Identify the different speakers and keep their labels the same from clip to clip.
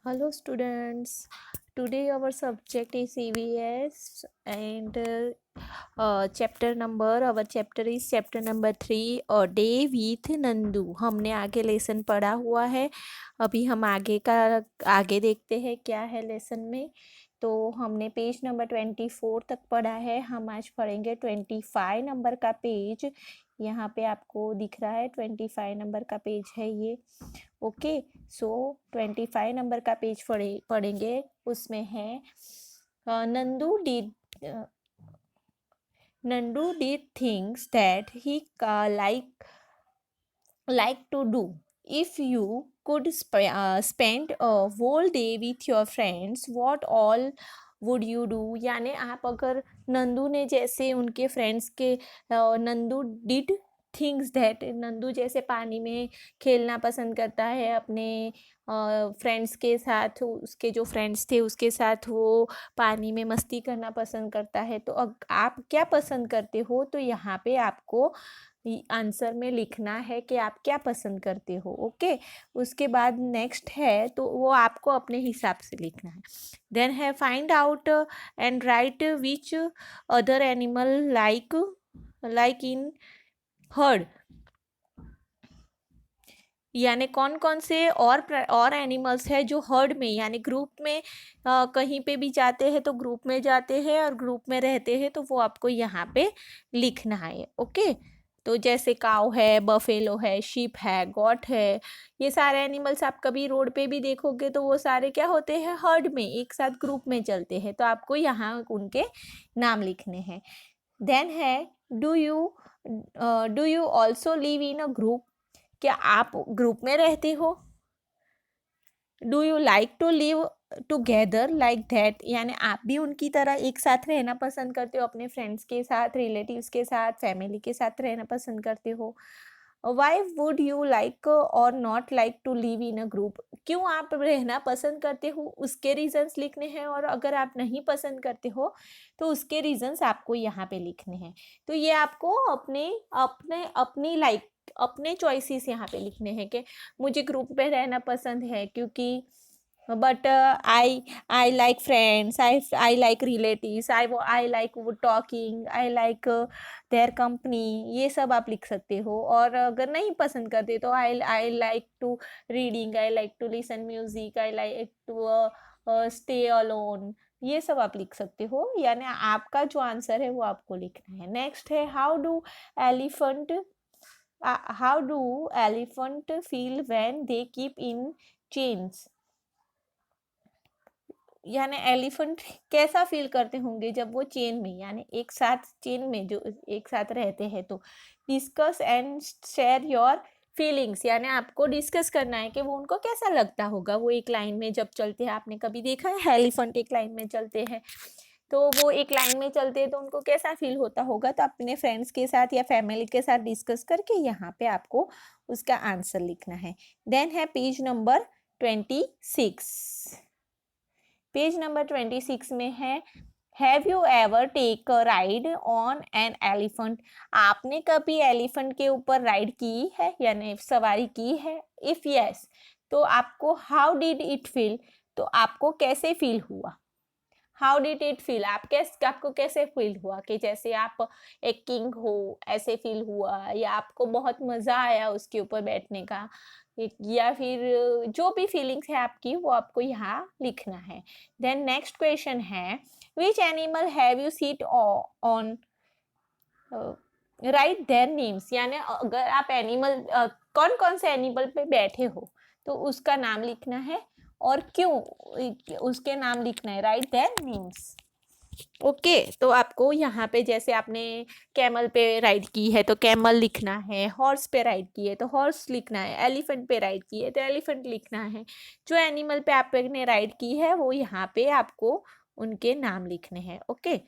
Speaker 1: Hello students, today our subject is EVS and our chapter is chapter number 3 A Day with Nandu। हमने आगे lesson पढ़ा हुआ है। अभी हम आगे देखते हैं क्या है लेसन में। तो हमने पेज नंबर 24 तक पढ़ा है। हम आज पढ़ेंगे 25 नंबर का पेज। यहाँ पे आपको दिख रहा है 25 नंबर का पेज है ये। ओके, सो 25 नंबर का पेज पढ़ेंगे। उसमें है Nandu did things that he like to do. If you could spend a whole day with your friends, what all would you do? यानी आप अगर नंदू ने जैसे उनके फ्रेंड्स के Nandu did things that Nandu जैसे पानी में खेलना पसंद करता है अपने फ्रेंड्स के साथ, उसके जो फ्रेंड्स थे उसके साथ वो पानी में मस्ती करना पसंद करता है। तो आप क्या पसंद करते हो? तो यहाँ पे आपको आंसर में लिखना है कि आप क्या पसंद करते हो। ओके, उसके बाद नेक्स्ट है तो वो आपको अपने हिसाब से लिखना है। देन है find out and right which other animal like in heard. यानी कौन कौन से और एनिमल्स है जो हर्ड में यानी ग्रुप में कहीं पे भी जाते हैं तो ग्रुप में जाते हैं और ग्रुप में रहते हैं, तो वो आपको यहाँ पे लिखना है। ओके, तो जैसे काऊ है, बफेलो है, शीप है, गॉट है, ये सारे एनिमल्स आप कभी रोड पे भी देखोगे तो वो सारे क्या होते हैं? हर्ड में एक साथ ग्रुप में चलते हैं। तो आपको यहाँ उनके नाम लिखने हैं। देन है do you also live in a group? क्या आप ग्रुप में रहते हो? Do you like to live together like that? यानी आप भी उनकी तरह एक साथ रहना पसंद करते हो, अपने फ्रेंड्स के साथ, रिलेटिव्स के साथ, फैमिली के साथ रहना पसंद करते हो। वाई वुड यू लाइक और not like to live in a group? क्यों आप रहना पसंद करते हो उसके रीजंस लिखने हैं, और अगर आप नहीं पसंद करते हो तो उसके रीजंस आपको यहाँ पे लिखने हैं। तो ये आपको अपने अपने अपनी लाइक अपने चॉइसेस यहाँ पे लिखने हैं कि मुझे ग्रुप में रहना पसंद है क्योंकि but I like friends, I like relatives, I like talking, I like their company. ये सब आप लिख सकते हो। और अगर नहीं पसंद करते तो I like to reading, I like to listen music, I like to stay alone. ये सब आप लिख सकते हो। यानी आपका जो आंसर है वो आपको लिखना है। नेक्स्ट है elephant how do elephant feel when they keep in chains? यानी एलिफेंट कैसा फील करते होंगे जब वो चेन में यानी एक साथ चेन में जो एक साथ रहते हैं। तो discuss and share your feelings, यानी आपको डिस्कस करना है कि वो उनको कैसा लगता होगा वो एक लाइन में जब चलते हैं। आपने कभी देखा है एलिफेंट एक लाइन में चलते हैं? तो वो एक लाइन में चलते हैं तो उनको कैसा फील होता होगा? तो अपने फ्रेंड्स के साथ या फैमिली के साथ डिस्कस करके यहाँ पे आपको उसका आंसर लिखना है। देन है पेज नंबर 26। पेज नंबर 26 में है have you ever take a ride on an elephant? आपने कभी एलिफेंट के ऊपर राइड की है यानी सवारी की है? इफ यस तो आपको हाउ डिड इट फील? तो आपको कैसे फील हुआ? हाउ डिड इट फील आपको कैसे फील हुआ? कि जैसे आप एक किंग हो ऐसे फील हुआ, या आपको बहुत मजा आया उसके ऊपर बैठने का, या फिर जो भी फीलिंग्स है आपकी वो आपको यहाँ लिखना है। देन नेक्स्ट क्वेश्चन है which animal have you seat on? Right their names, यानी अगर आप एनिमल कौन कौन से एनिमल पे बैठे हो तो उसका नाम लिखना है और क्यों उसके नाम लिखना है। Right their names. ओके, तो आपको यहाँ पे जैसे आपने कैमल पे राइड की है तो कैमल लिखना है, हॉर्स पे राइड की है तो हॉर्स लिखना है, एलिफेंट पे राइड की है तो एलिफेंट लिखना है। जो एनिमल पे आपने राइड की है वो यहाँ पे आपको उनके नाम लिखने हैं। ओके,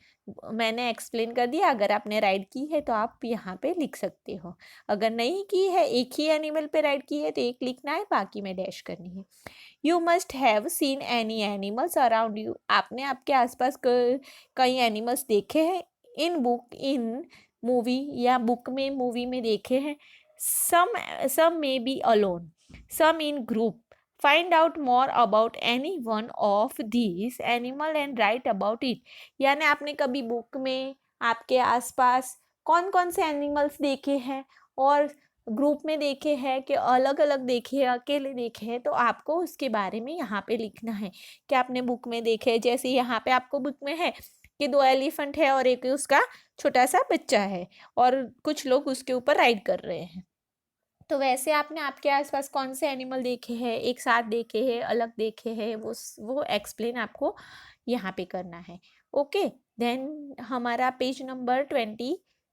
Speaker 1: मैंने एक्सप्लेन कर दिया। अगर आपने राइड की है तो आप यहाँ पे लिख सकते हो। अगर नहीं की है, एक ही एनिमल पे राइड की है तो एक लिखना है, बाकी में डैश करनी है। You must have seen any animals around you? आपने आपके आसपास कई एनिमल्स देखे हैं। इन बुक, इन मूवी या बुक में, मूवी में देखे हैं। Some may be alone, some in group, find out more about any one of this animal and write about it. यानी आपने कभी बुक में आपके आसपास कौन कौन से एनिमल्स देखे हैं और ग्रुप में देखे हैं कि अलग अलग देखे हैं, अकेले देखे हैं, तो आपको उसके बारे में यहाँ पे लिखना है कि आपने बुक में देखे। जैसे यहाँ पे आपको बुक में है कि 2 एलिफेंट है और एक उसका छोटा सा बच्चा है और कुछ लोग उसके ऊपर राइड कर रहे हैं। तो वैसे आपने आपके आसपास कौन से एनिमल देखे हैं, एक साथ देखे हैं, अलग देखे हैं, वो एक्सप्लेन आपको यहाँ पे करना है। ओके, देन हमारा पेज नंबर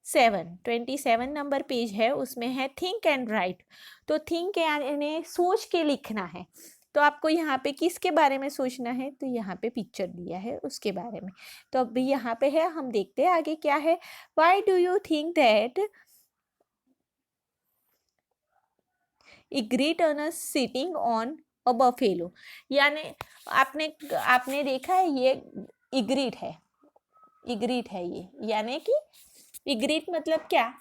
Speaker 1: 27 नंबर पेज है, उसमें है थिंक एंड राइट। तो थिंक यानी सोच के लिखना है। तो आपको यहाँ पे किसके बारे में सोचना है, तो यहाँ पे पिक्चर दिया है उसके बारे में। तो अभी यहाँ पे है, हम देखते हैं आगे क्या है। Why do you think that egrets sitting on a buffalo. यानी आपने आपने देखा है ये इग्रीट है, इग्रीट है ये, यानी कि इग्रीट मतलब क्या,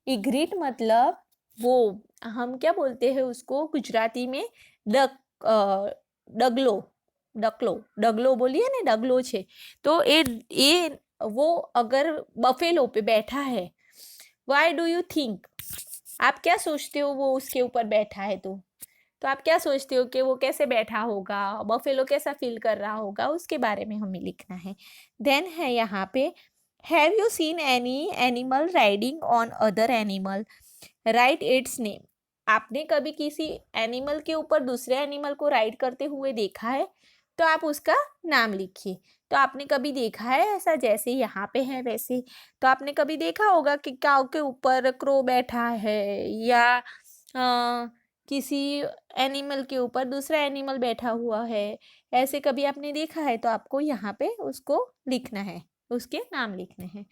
Speaker 1: इग्रीट मतलब वो हम क्या बोलते हैं उसको गुजराती में डगलो, डकलो, डगलो बोलिए ना, डगलो छे। तो ये वो अगर बफेलो पे बैठा है, वाई डू यू थिंक, आप क्या सोचते हो वो उसके ऊपर बैठा है, तो आप क्या सोचते हो कि वो कैसे बैठा होगा, बफेलो कैसा फील कर रहा होगा, उसके बारे में हमें लिखना है। देन है यहाँ पे, have you seen any animal riding on other animal, right it's name. आपने कभी किसी एनिमल के ऊपर दूसरे एनिमल को राइड करते हुए देखा है, तो आप उसका नाम लिखिए। तो आपने कभी देखा है ऐसा, जैसे यहाँ पे है वैसे, तो आपने कभी देखा होगा कि काऊ के ऊपर क्रो बैठा है या किसी एनिमल के ऊपर दूसरा एनिमल बैठा हुआ है, ऐसे कभी आपने देखा है, तो आपको यहाँ पे उसको लिखना है, उसके नाम लिखने हैं।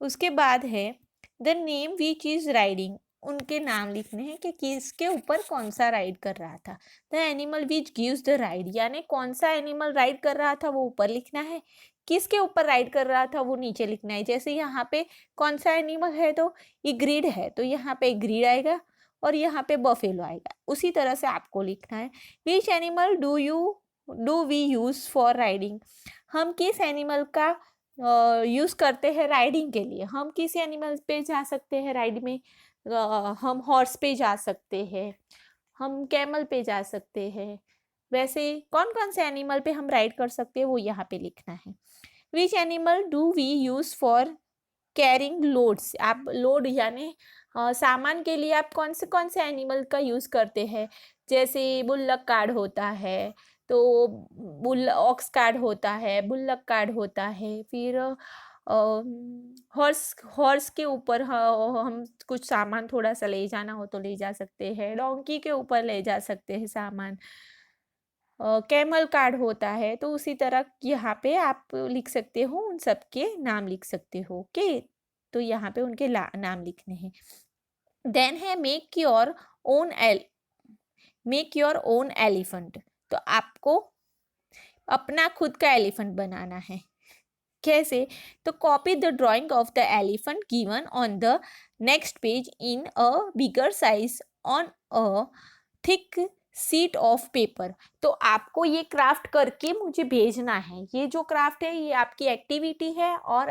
Speaker 1: उसके बाद है the name which is riding, उनके नाम लिखने हैं कि किसके ऊपर कौन सा राइड कर रहा था। The animal which gives the ride, यानी कौन सा एनिमल राइड कर रहा था वो ऊपर लिखना है, किसके ऊपर राइड कर रहा था वो नीचे लिखना है। जैसे यहाँ पे कौन सा एनिमल है, तो इग्रीड है, तो यहाँ पे इग्रीड आएगा और यहाँ पे बफेलो आएगा। उसी तरह से आपको लिखना है। Which animal do we use for riding, हम किस एनिमल का यूज करते हैं राइडिंग के लिए। हम किस एनिमल पे जा सकते हैं राइड में, हम हॉर्स पे जा सकते हैं, हम कैमल पे जा सकते हैं। वैसे कौन कौन से एनिमल पे हम राइड कर सकते हैं वो यहाँ पे लिखना है। Which animal do we use for carrying loads, आप लोड यानी सामान के लिए आप कौन से एनिमल का यूज करते हैं। जैसे बुल्लक कार्ड होता है, तो बुल ऑक्स कार्ड होता है, बुल्लक कार्ड होता है, फिर हॉर्स हॉर्स के ऊपर हम कुछ सामान थोड़ा सा ले जाना हो तो ले जा सकते हैं, डोंकी के ऊपर ले जा सकते हैं सामान, कैमल कार्ड होता है। तो उसी तरह यहाँ पे आप लिख सकते हो, उन सब के नाम लिख सकते हो। ओके, तो यहाँ पे उनके नाम लिखने हैं। देन है मेक योर ओन एलिफेंट, तो आपको अपना खुद का एलिफेंट बनाना है। कैसे, तो copy the drying of the elephant given on the next page in a bigger size on a thick seat of paper. तो आपको ये क्राफ्ट करके मुझे भेजना है। ये जो क्राफ्ट है ये आपकी एक्टिविटी है और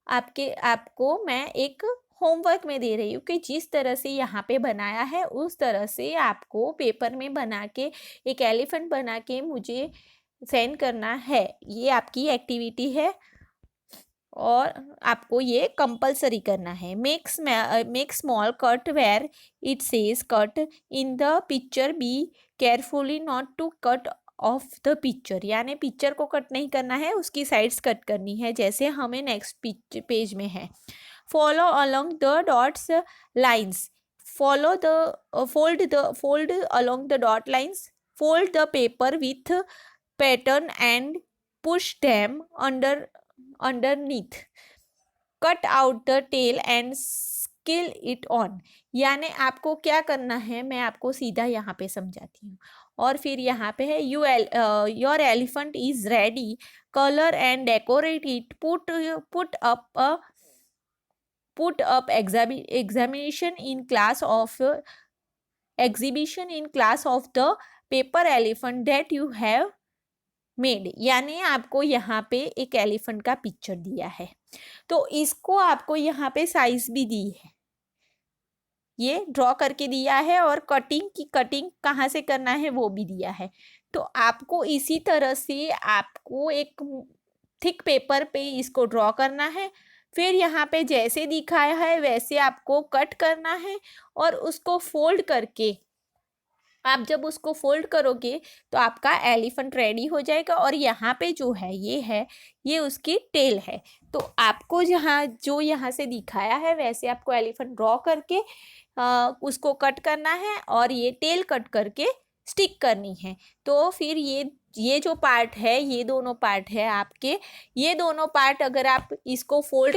Speaker 1: आपको मैं एक होमवर्क में दे रही हूँ कि जिस तरह से यहाँ पे बनाया है उस तरह से आपको पेपर में बना के एक एलिफेंट बना के मुझे सेंड करना है। ये आपकी एक्टिविटी है और आपको ये कंपलसरी करना है। Make small cut where it says cut in the picture, be carefully not to cut off the picture, यानी पिक्चर को कट नहीं करना है, उसकी साइड्स कट करनी है, जैसे हमें नेक्स्ट पेज में है। Follow along the dots lines, fold along the dot lines, fold the paper with pattern and push them underneath, cut out the tail and skill it on. यानी आपको क्या करना है, मैं आपको सीधा यहाँ पे समझाती हूँ। और फिर यहाँ पे है your elephant is ready, colour and decorate it, put up examination in class of exhibition in class of the paper elephant that you have made। यानी आपको यहाँ पे एक एलिफेंट का पिक्चर दिया है, तो इसको आपको यहाँ पे साइज भी दी है, ये ड्रॉ करके दिया है, और कटिंग कहाँ से करना है वो भी दिया है। तो आपको इसी तरह से आपको एक थिक पेपर पे इसको ड्रॉ करना है, फिर यहाँ पे जैसे दिखाया है वैसे आपको कट करना है, और उसको फोल्ड करके आप जब उसको फोल्ड करोगे तो आपका एलिफेंट रेडी हो जाएगा। और यहाँ पे जो है ये उसकी टेल है। तो आपको जो यहाँ से दिखाया है वैसे आपको एलिफेंट ड्रॉ करके उसको कट करना है, और ये टेल कट करके स्टिक करनी है। तो फिर ये जो पार्ट है, ये दोनों पार्ट है आपके, ये दोनों पार्ट अगर आप इसको फोल्ड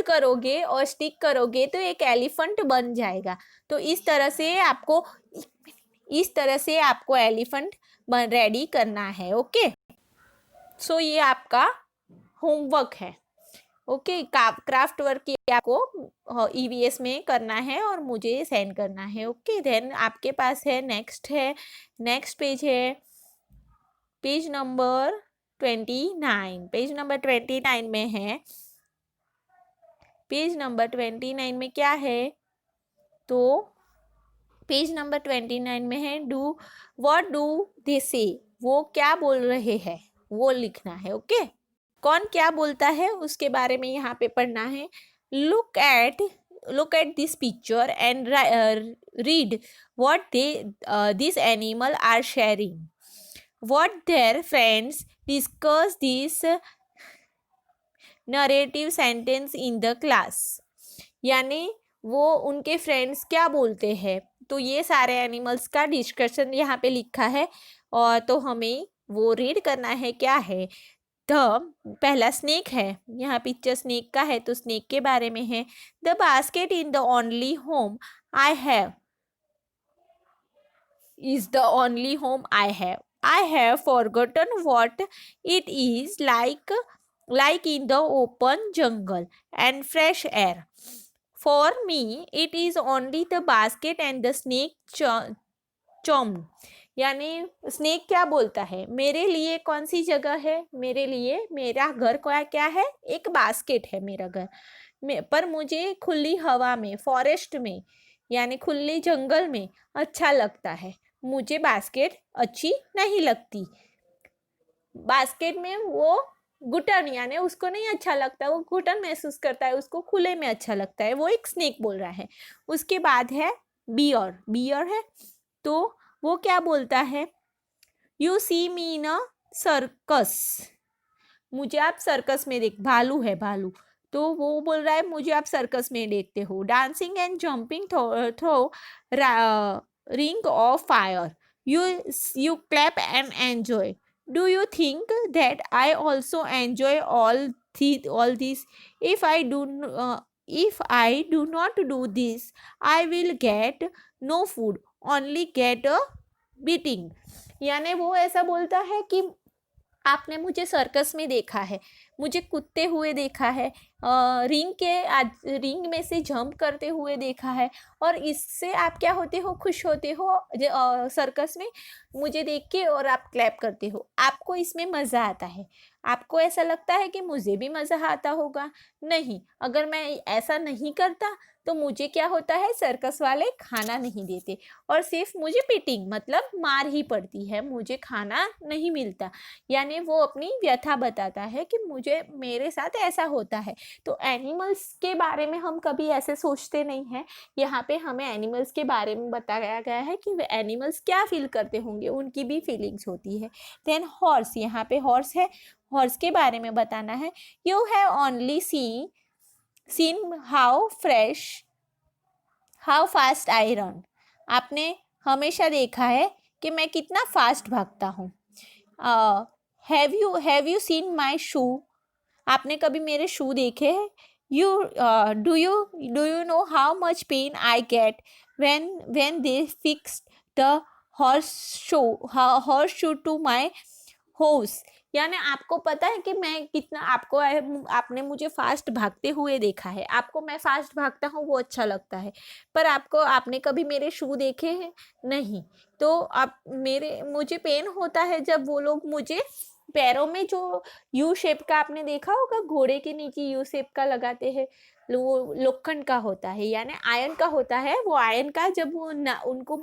Speaker 1: करोगे और स्टिक करोगे तो एक एलिफेंट बन जाएगा। तो इस तरह से आपको एलिफेंट रेडी करना है। ओके, सो ये आपका होमवर्क है। ओके, क्राफ्ट वर्क ये आपको ईवीएस में करना है और मुझे सेंड करना है। ओके, देन आपके पास है नेक्स्ट पेज है, पेज नंबर 29। पेज नंबर 29 में है, पेज नंबर 29 में क्या है, तो पेज नंबर 29 में है व्हाट डू दे से, वो क्या बोल रहे हैं वो लिखना है। ओके, कौन क्या बोलता है उसके बारे में यहाँ पे पढ़ना है। Look at this picture and read what this animal are sharing, what their friends discuss this narrative sentence in the class. यानी वो उनके फ्रेंड्स क्या बोलते हैं, तो ये सारे एनिमल्स का डिस्कशन यहाँ पे लिखा है, और तो हमें वो रीड करना है। क्या है, पहला स्नेक है, यहाँ पिक्चर स्नेक का है, तो स्नेक के बारे में है। The basket in the only home I have is the only home I have. I have forgotten what it is like in the open jungle and fresh air. For me, it is only the basket and the snake charmed. यानी snake क्या बोलता है, मेरे लिए कौन सी जगह है, मेरे लिए मेरा घर क्या है, एक बास्केट है मेरा घर में, पर मुझे खुली हवा में, फॉरेस्ट में यानी खुली जंगल में अच्छा लगता है, मुझे बास्केट अच्छी नहीं लगती। बास्केट में वो घुटन यानी उसको नहीं अच्छा लगता, वो घुटन महसूस करता है, उसको खुले में अच्छा लगता है, वो एक स्नेक बोल रहा है। उसके बाद है बियर है, तो वो क्या बोलता है, you see me in a circus, मुझे आप सर्कस में देख, भालू है भालू, तो वो बोल रहा है मुझे आप सर्कस में देखते हो। Dancing and jumping through ring of fire, you clap and enjoy. Do you think that I also enjoy all this? If I do not do this, I will get no food, only get a beating. यानी वो ऐसा बोलता है कि आपने मुझे circus में देखा है, मुझे कूदते हुए देखा है, रिंग में से जंप करते हुए देखा है, और इससे आप क्या होते हो, खुश होते हो सर्कस में मुझे देख के, और आप क्लैप करते हो, आपको इसमें मज़ा आता है। आपको ऐसा लगता है कि मुझे भी मज़ा आता होगा, नहीं, अगर मैं ऐसा नहीं करता तो मुझे क्या होता है, सर्कस वाले खाना नहीं देते, और सिर्फ मुझे पिटिंग मतलब मार ही पड़ती है, मुझे खाना नहीं मिलता। यानी वो अपनी व्यथा बताता है कि मेरे साथ ऐसा होता है। तो एनिमल्स के बारे में हम कभी ऐसे सोचते नहीं हैं, यहाँ पे हमें एनिमल्स के बारे में बताया गया है कि वे एनिमल्स क्या फील करते होंगे, उनकी भी फीलिंग्स होती है। देन हॉर्स, यहाँ पे हॉर्स है, हॉर्स के बारे में बताना है। You have only seen how fast I run, आपने हमेशा देखा है कि मैं कितना फास्ट भागता हूँ। हैव यू सीन माई शू, आपने कभी मेरे शू देखे हैं। Do you know how much pain I get when they fixed the horse shoe to my horse, यानी आपको पता है कि मैं कितना आपने मुझे फास्ट भागते हुए देखा है, आपको मैं फास्ट भागता हूँ वो अच्छा लगता है, पर आपने कभी मेरे शू देखे हैं? नहीं। तो आप मुझे पेन होता है जब वो लोग मुझे पैरों में जो यू शेप का, आपने देखा होगा घोड़े के नीचे यू शेप का लगाते हैं, वो लोखंड का होता है यानी आयरन का होता है, वो आयरन का जब वो उनको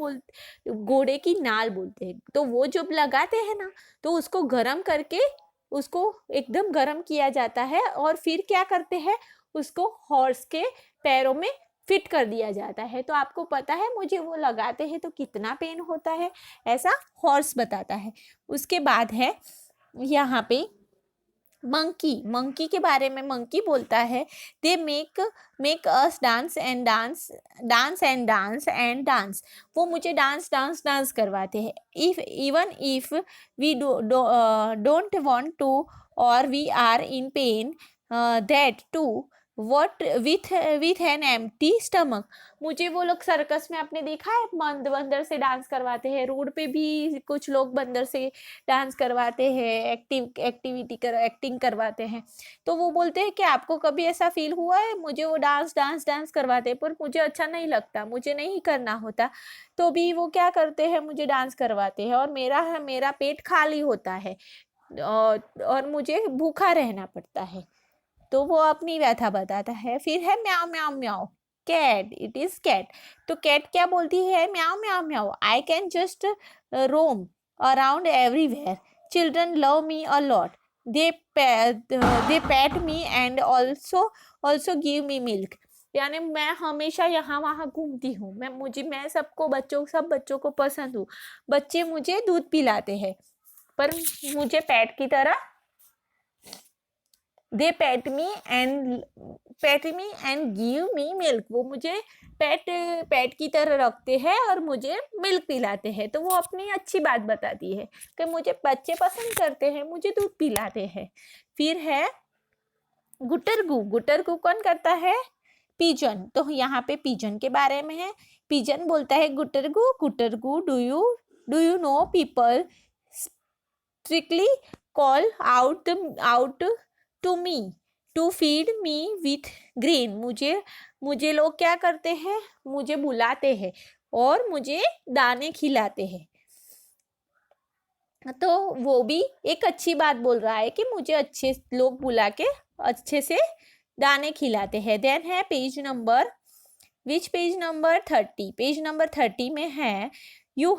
Speaker 1: घोड़े की नाल बोलते हैं, तो वो जब लगाते हैं ना तो उसको गरम करके उसको एकदम गरम किया जाता है और फिर क्या करते हैं, उसको हॉर्स के पैरों में फिट कर दिया जाता है। तो आपको पता है मुझे वो लगाते हैं तो कितना पेन होता है, ऐसा हॉर्स बताता है। उसके बाद है यहाँ पे मंकी, मंकी के बारे में मंकी बोलता है they make us dance and dance, dance and dance and dance, वो मुझे डांस डांस डांस करवाते हैं। If even if we don't want to और we are in pain that too what with an empty stomach, मुझे वो लोग circus में आपने देखा है बंदर से डांस करवाते हैं, रोड पे भी कुछ लोग बंदर से डांस करवाते हैं, एक्टिंग करवाते हैं। तो वो बोलते हैं कि आपको कभी ऐसा फील हुआ है, मुझे वो डांस डांस डांस करवाते हैं पर मुझे अच्छा नहीं लगता, मुझे नहीं करना होता, तो भी वो क्या करते हैं मुझे डांस करवाते हैं और मेरा पेट खाली होता है और मुझे भूखा रहना पड़ता है। तो वो अपनी व्यथा बताता है। फिर है meow meow meow, cat, it is cat. तो कैट क्या बोलती है, meow meow meow, I can just roam around everywhere, children love me a lot, they pat me and also give me milk, यानी मैं हमेशा यहाँ वहाँ घूमती हूँ, मैं सब बच्चों को पसंद हूँ, बच्चे मुझे दूध पिलाते हैं पर मुझे पैट की तरह, they pat me and give me milk, वो मुझे पैट की तरह रखते हैं और मुझे मिल्क पिलाते हैं। तो वो अपनी अच्छी बात बताती है कि मुझे बच्चे पसंद करते हैं, मुझे दूध पिलाते हैं। फिर है गुटरगु, गुटरगु कौन करता है, पिजन। तो यहाँ पे पिजन के बारे में है। पिजन बोलता है गुटरगु गुटरगु, do you know people strictly call out to me to feed me with green, मुझे लोग क्या करते हैं, मुझे बुलाते हैं और मुझे दाने खिलाते हैं। तो वो भी एक अच्छी बात बोल रहा है कि मुझे अच्छे लोग बुला के अच्छे से दाने खिलाते हैं। देन है पेज नंबर 30, पेज नंबर 30 में है you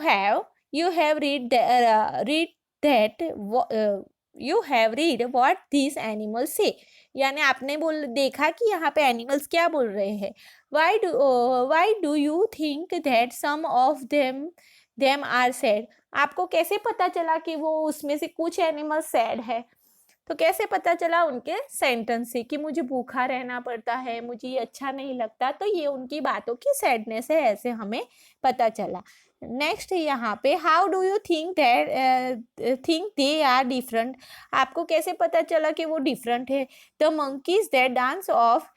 Speaker 1: have read what this animal से, यानी आपने देखा कि यहाँ पे एनिमल्स क्या बोल रहे हैं। Why do you think that some of them are sad, आपको कैसे पता चला कि वो उसमें से कुछ एनिमल सैड है, तो कैसे पता चला, उनके सेंटेंस से कि मुझे भूखा रहना पड़ता है, मुझे ये अच्छा नहीं लगता, तो ये उनकी बातों की सैडनेस है, ऐसे हमें पता चला। नेक्स्ट यहाँ पे how do you think they are different, आपको कैसे पता चला कि वो डिफरेंट है। The monkeys that dance of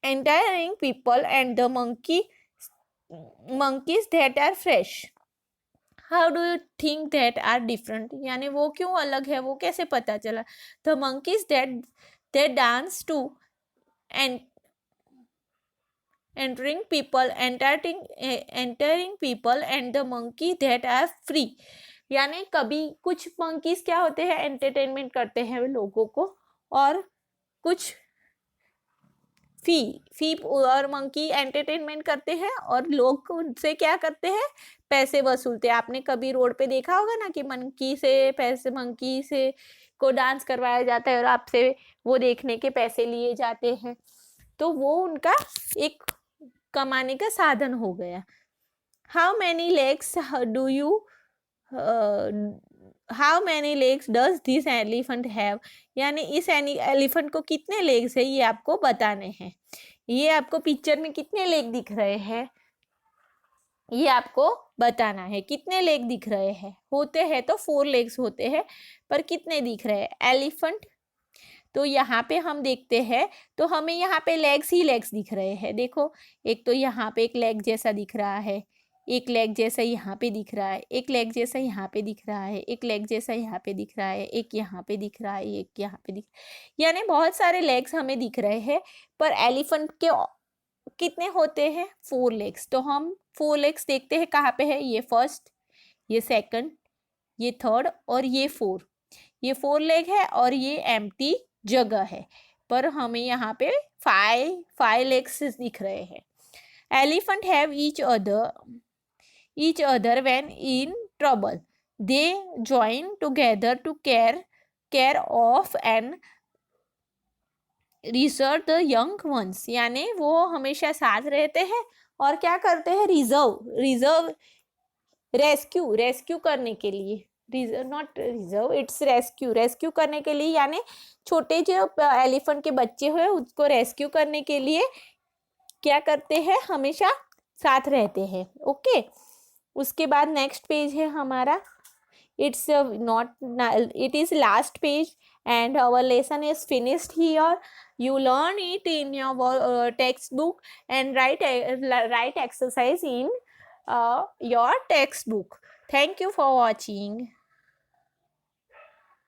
Speaker 1: entering people and the monkeys that are fresh, how do you think that are different, यानी वो क्यों अलग है, वो कैसे पता चला। The monkeys that dance to and entering people and the monkey that are free, यानी कभी कुछ monkeys क्या होते हैं, एंटरटेनमेंट करते हैं लोगों को, और कुछ फी और मंकी एंटरटेनमेंट करते हैं और लोग उनसे क्या करते हैं, पैसे वसूलते हैं। आपने कभी रोड पे देखा होगा ना कि मंकी से को डांस करवाया जाता है और आपसे वो देखने के पैसे लिए जाते हैं, तो वो उनका एक कमाने का साधन हो गया। How many legs does this elephant have, यानी इस एलिफेंट को कितने लेग्स है, ये आपको बताने हैं। ये आपको पिक्चर में कितने लेग दिख रहे हैं, ये आपको बताना है, कितने लेग दिख रहे हैं, होते हैं तो 4 लेग्स होते हैं, पर कितने दिख रहे हैं एलिफेंट। तो यहाँ पे हम देखते हैं तो हमें यहाँ पे लेग्स ही लेग्स दिख रहे हैं। देखो एक तो यहाँ पे एक लेग जैसा दिख रहा है, एक लेग जैसा यहाँ पे दिख रहा है, एक लेग जैसा यहाँ पे दिख रहा है, एक लेग जैसा यहाँ पे दिख रहा है, एक यहाँ पे दिख रहा है, एक यहाँ पे दिख, यानी बहुत सारे लेग्स हमें दिख रहे हैं। पर एलिफेंट के कितने होते हैं? 4 लेग्स। तो हम 4 लेग्स देखते हैं कहाँ पे है। ये फर्स्ट, ये सेकंड, ये थर्ड और ये 4। ये 4 लेग है और ये एम्प्टी जगह है, पर हमें यहाँ पे 5 लेग्स दिख रहे हैं। Elephant have each other when in trouble. They join together to care of and reserve the young ones. यानी वो हमेशा साथ रहते हैं और क्या करते हैं? रिजर्व रेस्क्यू करने के लिए, नॉट रिजर्व, इट्स रेस्क्यू करने के लिए, यानी छोटे जो एलिफेंट के बच्चे हुए उसको रेस्क्यू करने के लिए क्या करते हैं? हमेशा साथ रहते हैं। ओके, उसके बाद नेक्स्ट पेज है हमारा, it's not it is last page and our lesson is finished here. You learn it in your textbook and write exercise in your textbook. Thank you for watching.